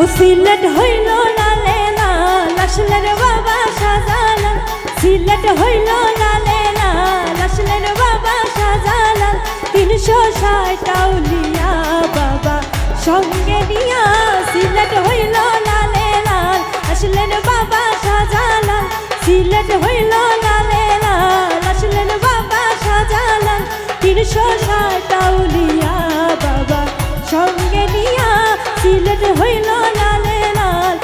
ও সিলেট হইল লালে লাল আসলের বাবা শাহজালাল, সিলেট হইল লালে লাল আসলের বাবা শাহজালাল। 360 আউলিয়া বাবা সঙ্গে নিয়া, সিলেট হইল লালে লাল আসলেন বাবা শাহজালাল, সিলেট হইল লালে লাল আসলেন বাবা শাহজালাল। 360 আউলিয়া বাবা সঙ্গে নিয়া, সিলেট হইল লালে লাল।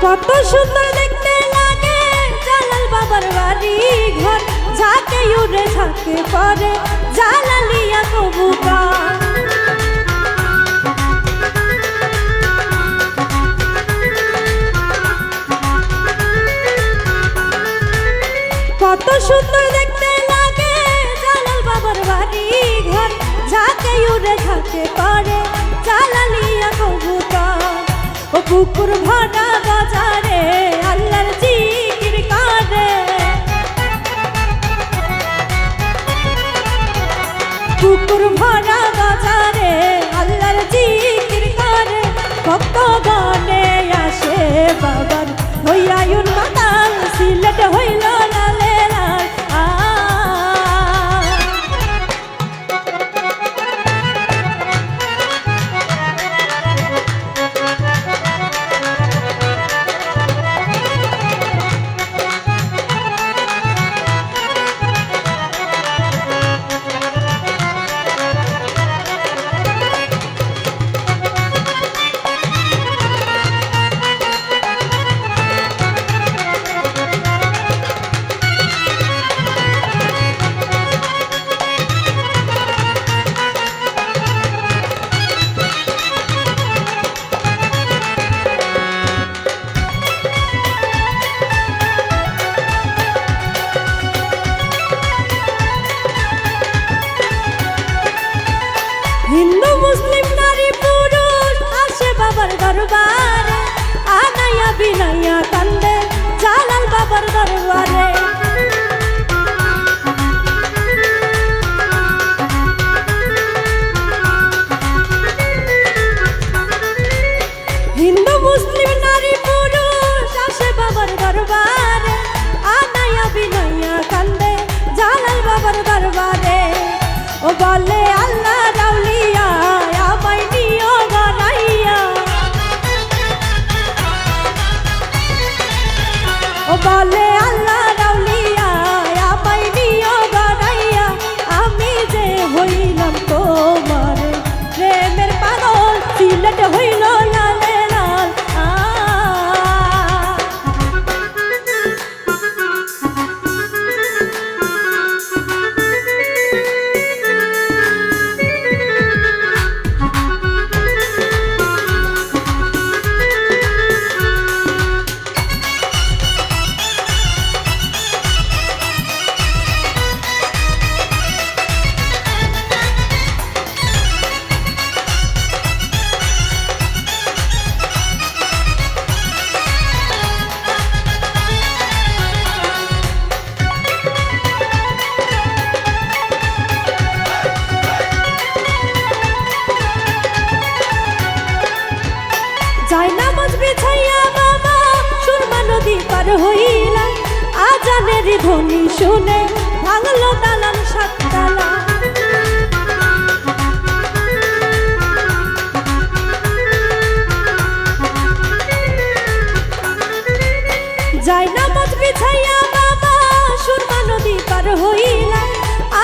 কত সুন্দর দেখতে লাগে জালাল বাবার বাড়ি ঘর, ঝাঁকে উড়ে ঝাঁকে পরে জালালিয়া কবুতর। কত সুন্দর দেখতে লাগে জালাল বাবার বাড়ি ঘর, ঝাঁকে উড়ে ঝাঁকে পরে জালালিয়া কবুতর। ও পুকুর ভরা বাজারে আল্লাহর জিকির করে, পুকুর ভরা বাজারে আল্লাহর জিকির করে। ভক্ত গণে আসে বাবার হইয়ায়ুন মাতাল, সিলেট হইল লালে লাল। হিন্দু মুসলিম নারী পুরুষ আসে বাবার দরবারে, আনাইয়া বিনাইয়া কান্দে জালাল বাবার দরবারে। হিন্দু মুসলিম নারী পুরুষ আসে বাবার দরবারে, আনাইয়া বিনাইয়া কান্দে জালাল বাবার দরবারে। ও বলে আল্লাহ রাউলিয়া আমায় নিও বানাইয়া, ও বলে আল্লাহ রাউলিয়া আমায় নিও বানাইয়া। আমি যে হইলাম তোমার প্রেমের পাগল, সিলেট হইল লালে লাল। নামাজ বিছাইয়া বাবা সুরমা নদী পার হইলাম, আজানের ধ্বনি শুনে ভাঙলো দালান সাততলা। যাই নামাজ বিছাইয়া বাবা সুরমা নদী পার হইলাম,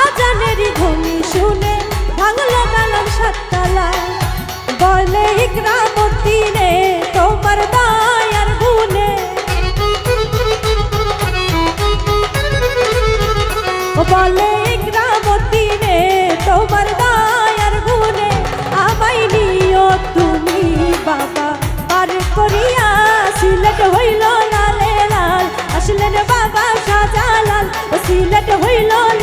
আজানের ধ্বনি শুনে ভাঙলো দালান সাততলা। বলে ইকরামুদ্দিনে তোমার দয়ার গুণে, বলে ইকরামুদ্দিনে তোমার দয়ার গুণে, আমায় নিও তুমি বাবা হইল